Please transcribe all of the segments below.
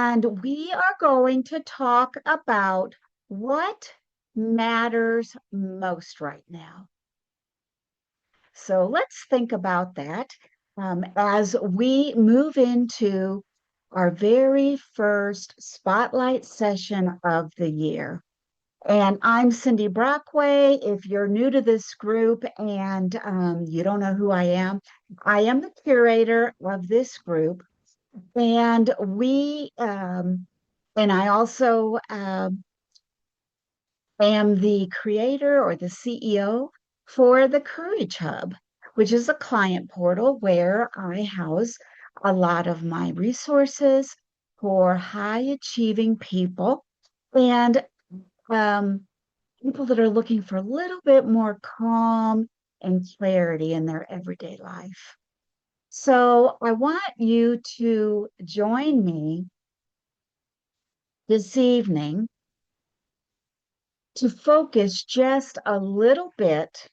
and we are going to talk about what matters most right now. So let's think about that as we move into our very first spotlight session of the year. And I'm Cindy Brockway. If you're new to this group and you don't know who I am the curator of this group. And and I also am the creator or the CEO for the Courage Hub, which is a client portal where I house a lot of my resources for high achieving people and um, people that are looking for a little bit more calm and clarity in their everyday life. So I want you to join me this evening to focus just a little bit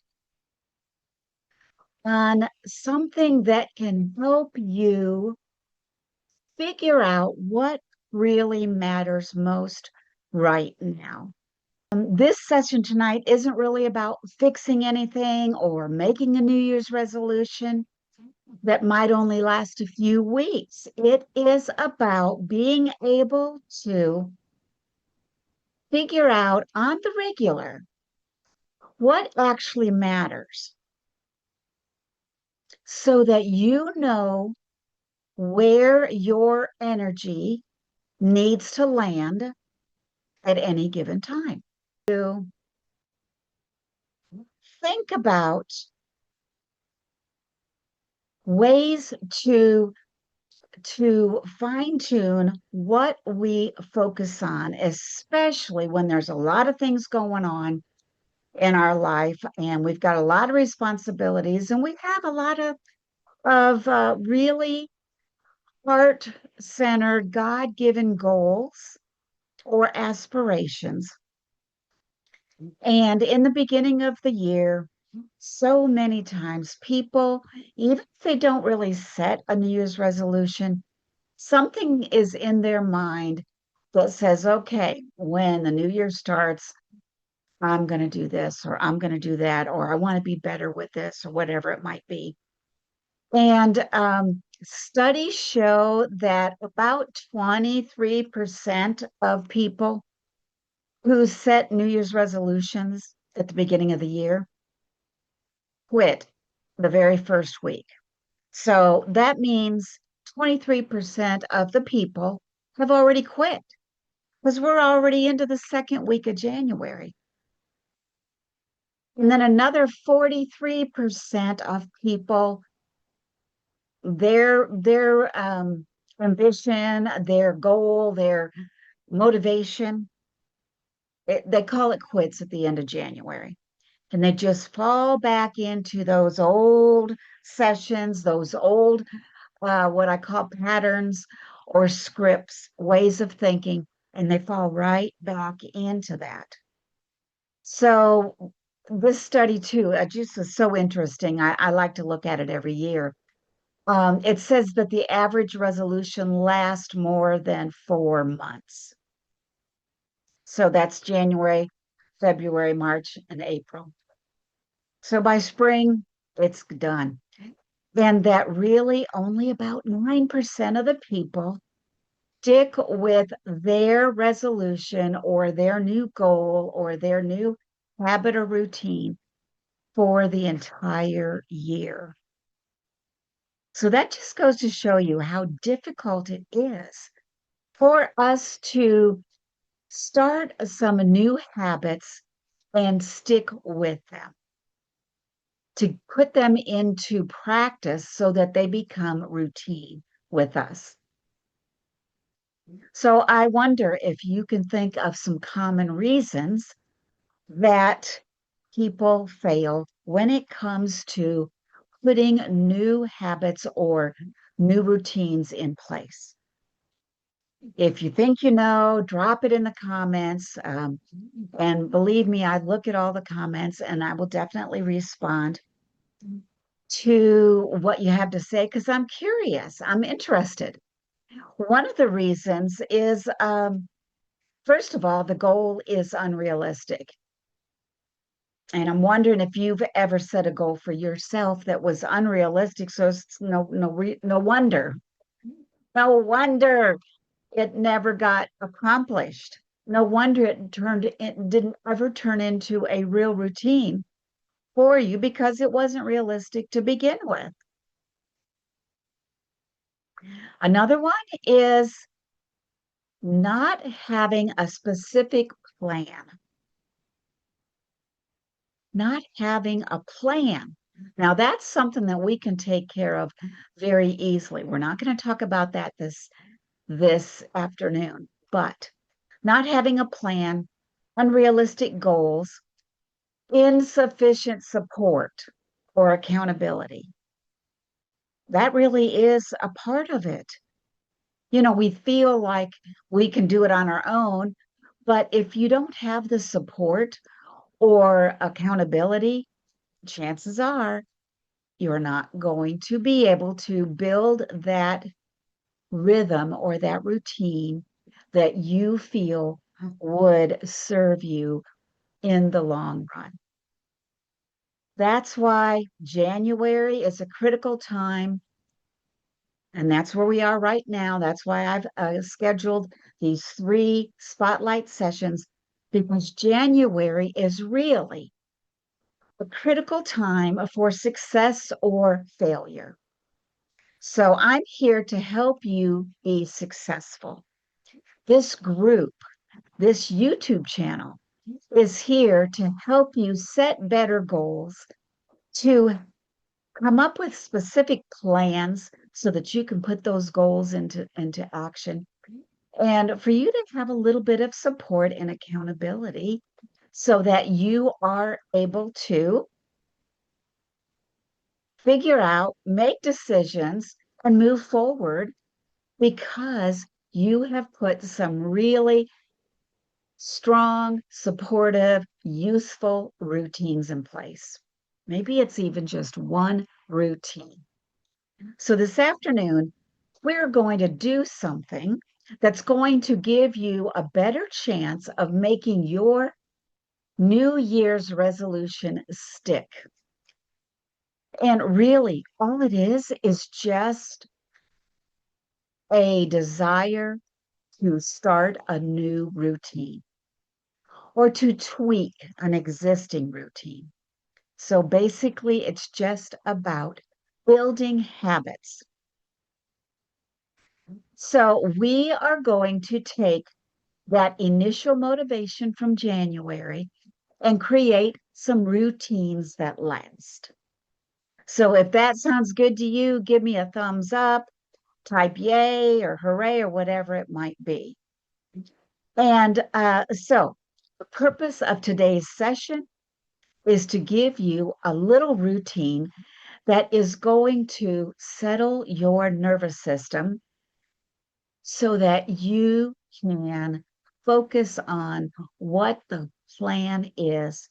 on something that can help you figure out what really matters most right now. This session tonight isn't really about fixing anything or making a New Year's resolution that might only last a few weeks. It is about being able to figure out on the regular what actually matters so that you know where your energy needs to land at any given time. To think about ways to fine tune what we focus on, especially when there's a lot of things going on in our life and we've got a lot of responsibilities and we have a lot of really heart-centered, God-given goals or aspirations. And in the beginning of the year, so many times people, even if they don't really set a New Year's resolution, something is in their mind that says, okay, when the new year starts, I'm going to do this or I'm going to do that, or I want to be better with this or whatever it might be. And studies show that about 23% of people who set New Year's resolutions at the beginning of the year quit the very first week. So that means 23% of the people have already quit because we're already into the second week of January. And then another 43% of people, their ambition, their goal, their motivation, they call it quits at the end of January. And they just fall back into those old sessions, those old, what I call patterns or scripts, ways of thinking, and they fall right back into that. So this study too, just is so interesting. I like to look at it every year. It says that the average resolution lasts more than 4 months. So that's January, February, March, and April. So by spring, it's done. And that really only about 9% of the people stick with their resolution or their new goal or their new habit or routine for the entire year. So that just goes to show you how difficult it is for us to start some new habits and stick with them, to put them into practice so that they become routine with us. So I wonder if you can think of some common reasons that people fail when it comes to putting new habits or new routines in place. If you think you know, drop it in the comments. And believe me, I look at all the comments and I will definitely respond to what you have to say because I'm curious, I'm interested. One of the reasons is, first of all, the goal is unrealistic. And I'm wondering if you've ever set a goal for yourself that was unrealistic. So it's no wonder, no wonder it never got accomplished. No wonder it didn't ever turn into a real routine for you because it wasn't realistic to begin with. Another one is not having a specific plan, not having a plan. Now, that's something that we can take care of very easily. We're not going to talk about that this afternoon, but not having a plan, unrealistic goals, insufficient support or accountability. That really is a part of it. We feel like we can do it on our own, but if you don't have the support or accountability, chances are you're not going to be able to build that rhythm or that routine that you feel would serve you in the long run. That's why January is a critical time. And that's where we are right now. That's why I've scheduled these 3 spotlight sessions because January is really a critical time for success or failure. So I'm here to help you be successful. This group, this YouTube channel is here to help you set better goals, to come up with specific plans so that you can put those goals into action, and for you to have a little bit of support and accountability so that you are able to figure out, make decisions, and move forward because you have put some really strong, supportive, useful routines in place. Maybe it's even just one routine. So this afternoon, we're going to do something that's going to give you a better chance of making your New Year's resolution stick. And really, all it is just a desire to start a new routine or to tweak an existing routine. So basically, it's just about building habits. So we are going to take that initial motivation from January and create some routines that last. So if that sounds good to you, give me a thumbs up, type yay or hooray or whatever it might be. And so the purpose of today's session is to give you a little routine that is going to settle your nervous system so that you can focus on what the plan is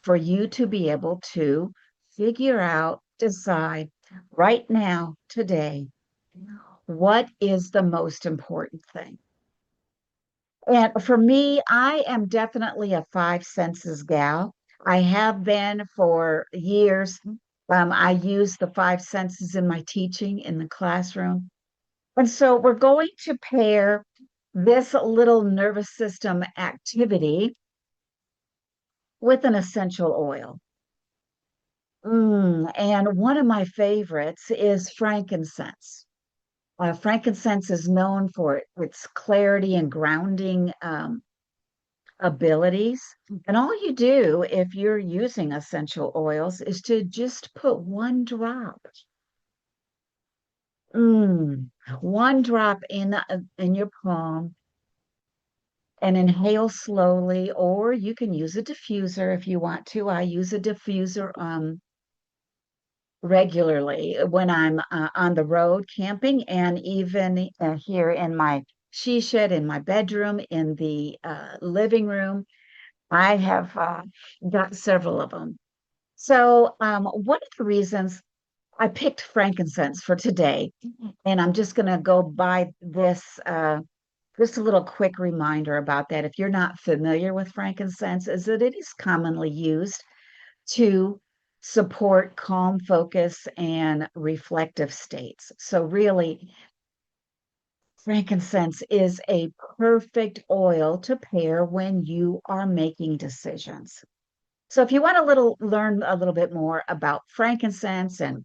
for you to be able to figure out, decide right now, today, what is the most important thing. And for me, I am definitely a five senses gal. I have been for years. I use the five senses in my teaching in the classroom. And so we're going to pair this little nervous system activity with an essential oil. And one of my favorites is frankincense. Frankincense is known for its clarity and grounding abilities. And all you do if you're using essential oils is to just put one drop in your palm and inhale slowly, or you can use a diffuser if you want to. I use a diffuser regularly when I'm on the road camping and even here in my she shed in my bedroom, in the living room. I have got several of them. So one of the reasons I picked frankincense for today, and I'm just going to go by this. Just a little quick reminder about that. If you're not familiar with frankincense, is that it is commonly used to support calm focus and reflective states. So, really, frankincense is a perfect oil to pair when you are making decisions. So, if you want to learn a little bit more about frankincense and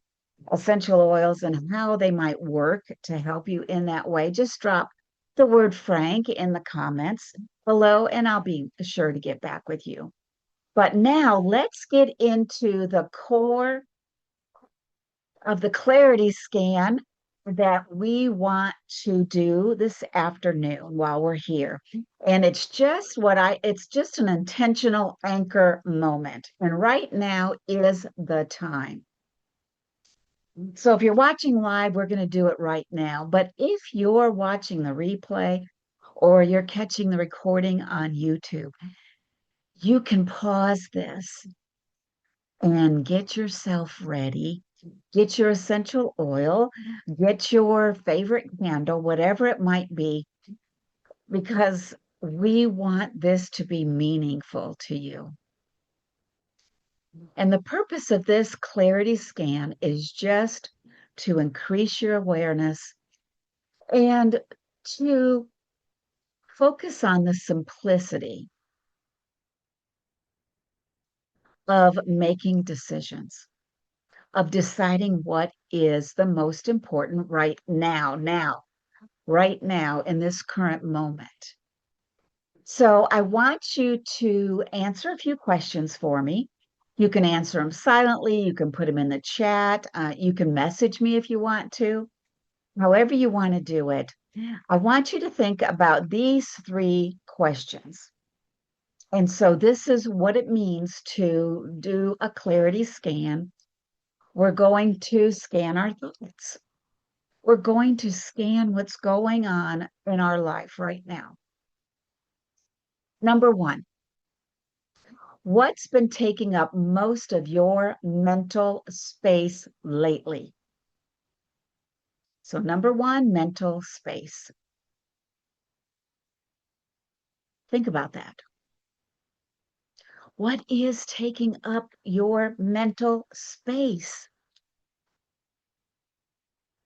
essential oils and how they might work to help you in that way, just drop the word Frank in the comments below, and I'll be sure to get back with you. But now let's get into the core of the clarity scan that we want to do this afternoon while we're here. And it's just an intentional anchor moment. And right now is the time. So if you're watching live, we're going to do it right now. But if you're watching the replay or you're catching the recording on YouTube, you can pause this and get yourself ready. Get your essential oil, get your favorite candle, whatever it might be, because we want this to be meaningful to you. And the purpose of this clarity scan is just to increase your awareness and to focus on the simplicity of making decisions, of deciding what is the most important right now in this current moment. So I want you to answer a few questions for me. You can answer them silently. You can put them in the chat. You can message me if you want to. However you want to do it. I want you to think about these three questions. And so this is what it means to do a clarity scan. We're going to scan our thoughts. We're going to scan what's going on in our life right now. Number one, what's been taking up most of your mental space lately? So, number one, mental space. Think about that. What is taking up your mental space?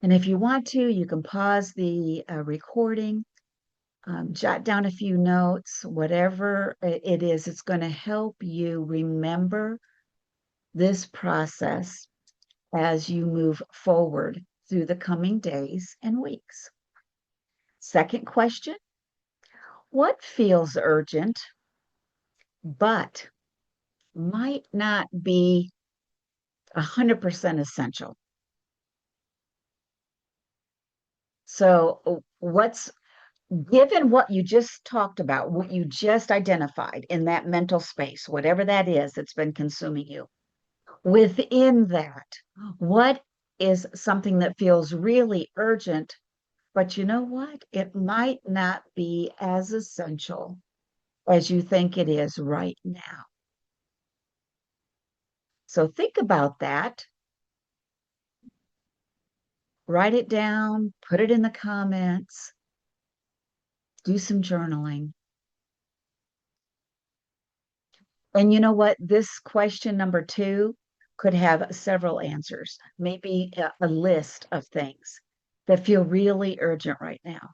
And if you want to, you can pause the recording, jot down a few notes, whatever it is, it's going to help you remember this process as you move forward through the coming days and weeks. Second question, what feels urgent but might not be 100% essential? So, given what you just talked about, what you just identified in that mental space, whatever that is that's been consuming you, within that, what is something that feels really urgent, but you know what? It might not be as essential as you think it is right now. So think about that. Write it down, put it in the comments, do some journaling. And you know what? This question number two could have several answers, maybe a list of things that feel really urgent right now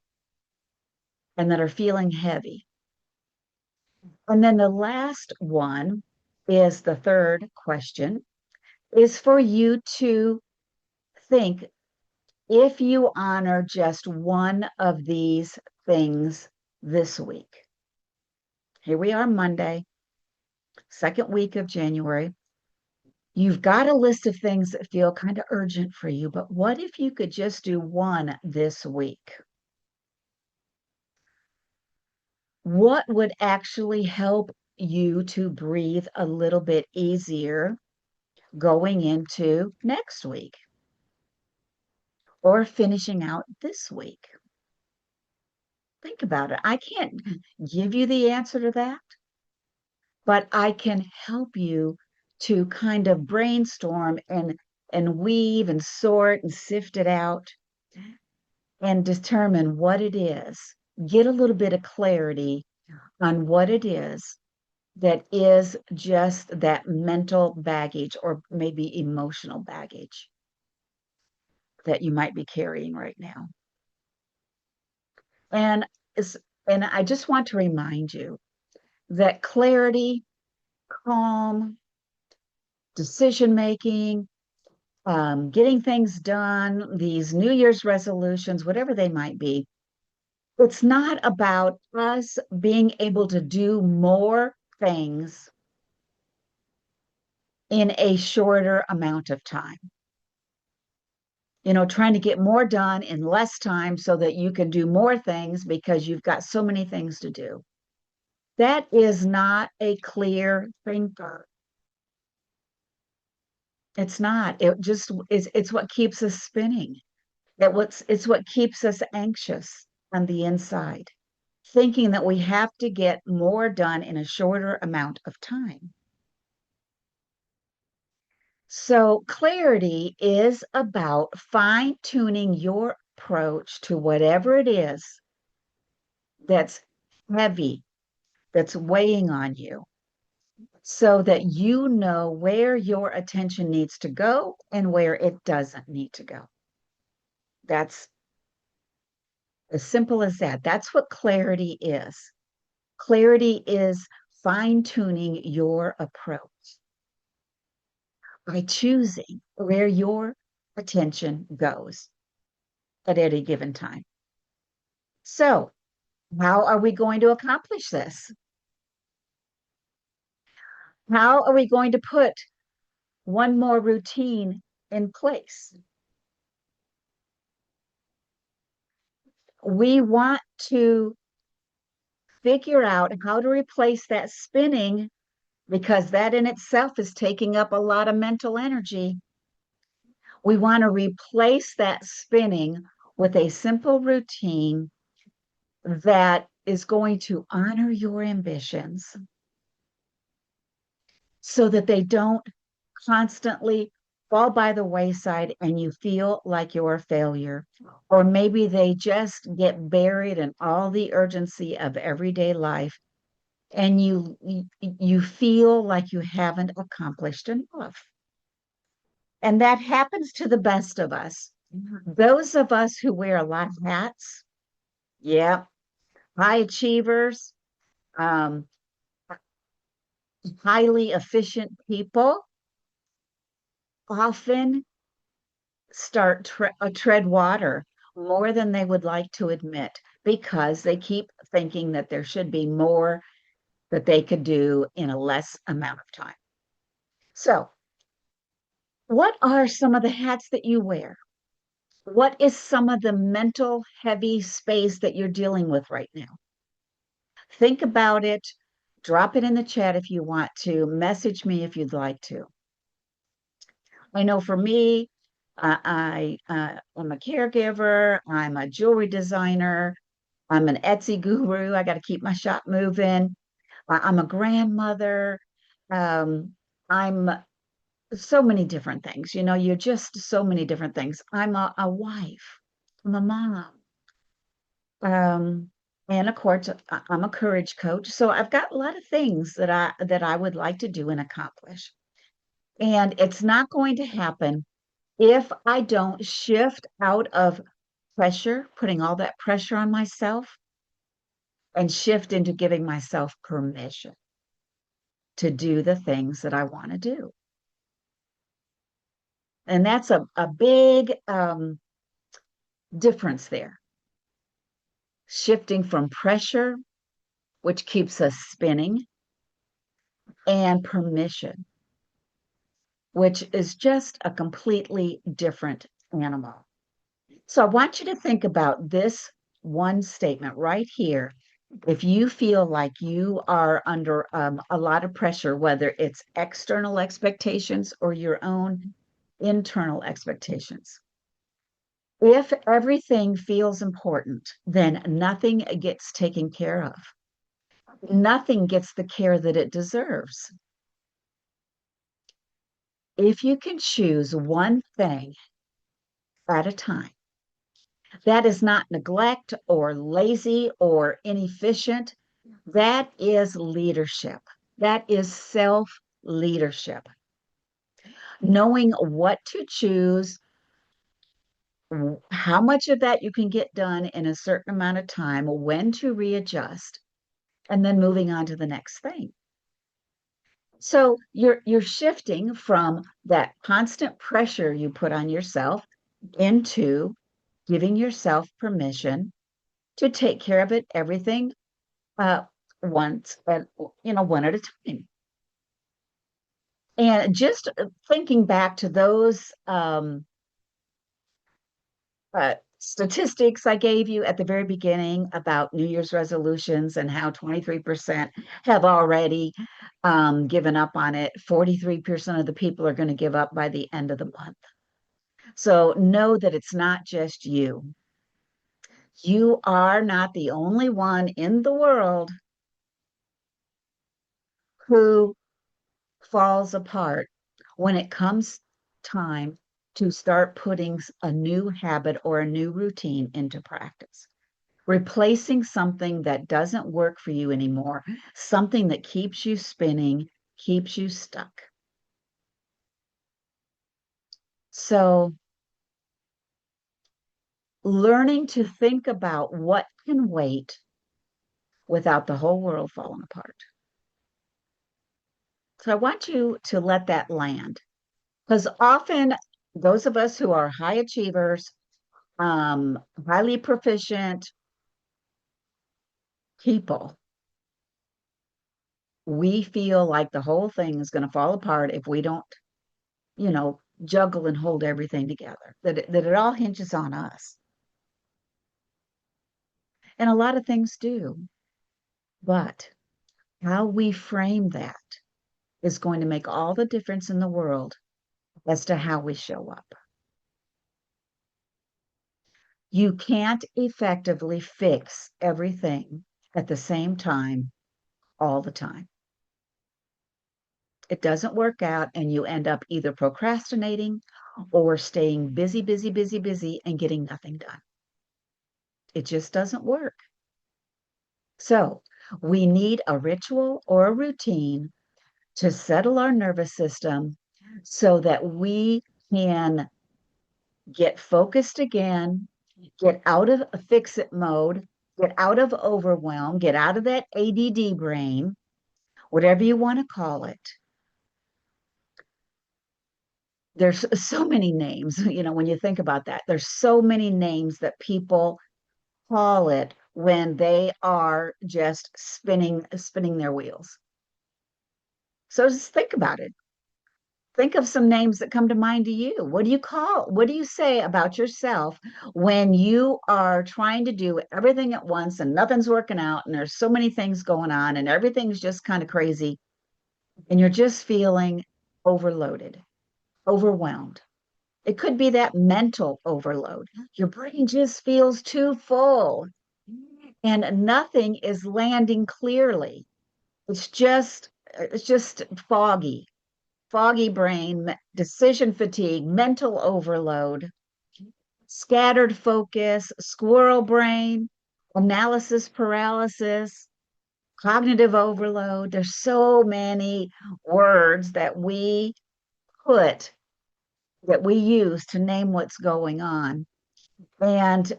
and that are feeling heavy. And then the last one is the third question is for you to think if you honor just one of these things this week. Here we are, Monday, second week of January. You've got a list of things that feel kind of urgent for you, but what if you could just do one this week? What would actually help you to breathe a little bit easier going into next week or finishing out this week? Think about it. I can't give you the answer to that, but I can help you to kind of brainstorm and weave and sort and sift it out and determine what it is. Get a little bit of clarity on what it is that is just that mental baggage or maybe emotional baggage that you might be carrying right now. And and I just want to remind you that clarity, calm, decision making, getting things done, these New Year's resolutions, whatever they might be, it's not about us being able to do more things in a shorter amount of time. Trying to get more done in less time so that you can do more things because you've got so many things to do. That is not a clear thinker. It's not. It just is, it's what keeps us spinning. It's what keeps us anxious on the inside, thinking that we have to get more done in a shorter amount of time. So, clarity is about fine tuning your approach to whatever it is that's heavy, that's weighing on you, so that you know where your attention needs to go and where it doesn't need to go. That's as simple as that. That's what clarity is. Clarity is fine tuning your approach by choosing where your attention goes at any given time. So, how are we going to accomplish this? How are we going to put one more routine in place? We want to figure out how to replace that spinning because that in itself is taking up a lot of mental energy. We want to replace that spinning with a simple routine that is going to honor your ambitions so that they don't constantly fall by the wayside and you feel like you're a failure. Or maybe they just get buried in all the urgency of everyday life and you feel like you haven't accomplished enough. And that happens to the best of us. Those of us who wear a lot of hats, yeah, high achievers, um, highly efficient people often tread water more than they would like to admit because they keep thinking that there should be more that they could do in a less amount of time. So, what are some of the hats that you wear? What is some of the mental heavy space that you're dealing with right now? Think about it. Drop it in the chat if you want to. Message me if you'd like to. I know for me, I'm a caregiver, I'm a jewelry designer, I'm an Etsy guru. I got to keep my shop moving. I'm a grandmother. Um, I'm so many different things. You're just so many different things. I'm a wife. I'm a mom. Um, and of course, I'm a courage coach. So I've got a lot of things that I would like to do and accomplish. And it's not going to happen if I don't shift out of pressure, putting all that pressure on myself, and shift into giving myself permission to do the things that I want to do. And that's a big difference there. Shifting from pressure, which keeps us spinning, and permission, which is just a completely different animal. So I want you to think about this one statement right here. If you feel like you are under a lot of pressure, whether it's external expectations or your own internal expectations, if everything feels important, then nothing gets taken care of. Nothing gets the care that it deserves. If you can choose one thing at a time, that is not neglect or lazy or inefficient. That is leadership. That is self leadership. Knowing what to choose, how much of that you can get done in a certain amount of time, when to readjust, and then moving on to the next thing. So you're shifting from that constant pressure you put on yourself into giving yourself permission to take care of it, everything uh, once, at, one at a time. And just thinking back to those statistics I gave you at the very beginning about New Year's resolutions and how 23% have already given up on it. 43% of the people are going to give up by the end of the month. So know that it's not just you. You are not the only one in the world who falls apart when it comes time to start putting a new habit or a new routine into practice. Replacing something that doesn't work for you anymore, something that keeps you spinning, keeps you stuck. So, learning to think about what can wait without the whole world falling apart. So, I want you to let that land because often those of us who are high achievers, highly proficient people, we feel like the whole thing is going to fall apart if we don't, juggle and hold everything together, that it all hinges on us. And a lot of things do, but how we frame that is going to make all the difference in the world as to how we show up. You can't effectively fix everything at the same time all the time. It doesn't work out, and you end up either procrastinating or staying busy, busy, busy, busy, and getting nothing done. It just doesn't work. So we need a ritual or a routine to settle our nervous system so that we can get focused again, get out of a fix it mode, get out of overwhelm, get out of that ADD brain, whatever you want to call it. There's so many names, when you think about that, there's so many names that people call it when they are just spinning their wheels. So just think about it. Think of some names that come to mind to you. What do you say about yourself when you are trying to do everything at once and nothing's working out and there's so many things going on and everything's just kind of crazy and you're just feeling overloaded, overwhelmed? It could be that mental overload. Your brain just feels too full and nothing is landing clearly. It's just foggy brain, decision fatigue, mental overload, scattered focus, squirrel brain, analysis paralysis, cognitive overload. There's so many words put that we use to name what's going on. And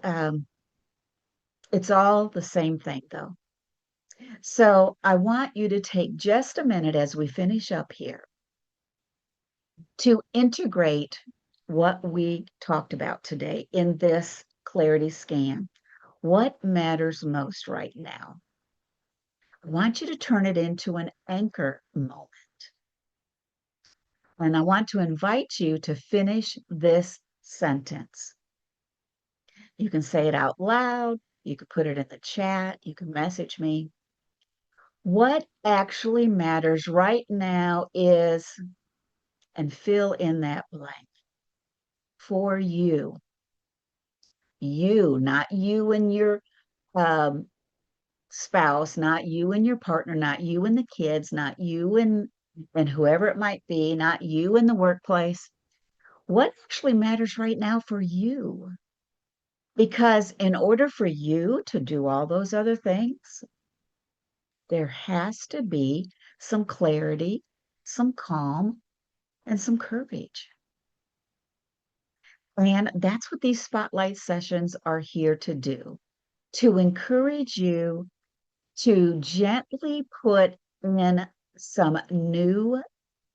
it's all the same thing, though. So I want you to take just a minute as we finish up here to integrate what we talked about today in this clarity scan. What matters most right now? I want you to turn it into an anchor moment. And I want to invite you to finish this sentence. You can say it out loud. You could put it in the chat. You can message me. What actually matters right now is, and fill in that blank for you. You, not you and your um, spouse, not you and your partner, not you and the kids, not you and and whoever it might be, not you in the workplace, what actually matters right now for you? Because in order for you to do all those other things, there has to be some clarity, some calm, and some courage. And that's what these spotlight sessions are here to do, to encourage you to gently put in some new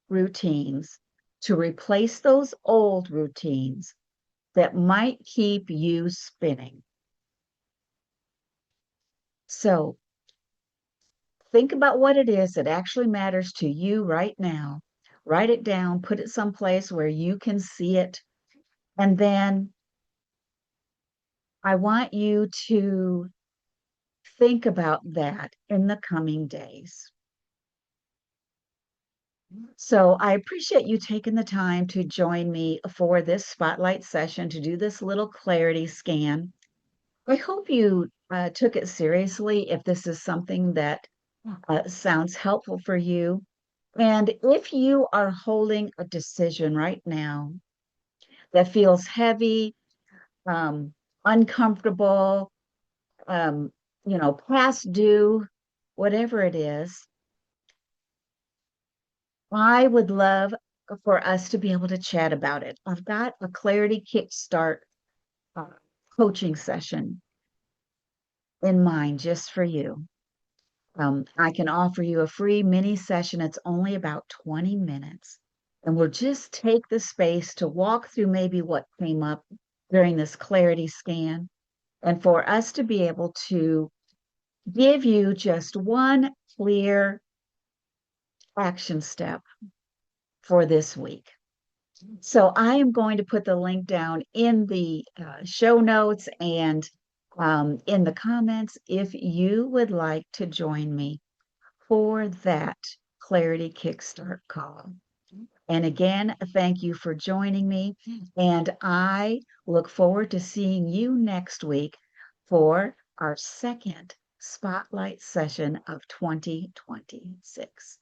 routines to replace those old routines that might keep you spinning. So think about what it is that actually matters to you right now. Write it down, put it someplace where you can see it. And then I want you to think about that in the coming days. So I appreciate you taking the time to join me for this spotlight session to do this little clarity scan. I hope you took it seriously if this is something that sounds helpful for you. And if you are holding a decision right now that feels heavy, um, uncomfortable, um, past due, whatever it is, I would love for us to be able to chat about it. I've got a Clarity Kickstart uh, coaching session in mind just for you. I can offer you a free mini session. It's only about 20 minutes. And we'll just take the space to walk through maybe what came up during this clarity scan and for us to be able to give you just one clear action step for this week. So I am going to put the link down in the show notes and in the comments if you would like to join me for that Clarity Kickstart call. And again, thank you for joining me. And I look forward to seeing you next week for our second spotlight session of 2026.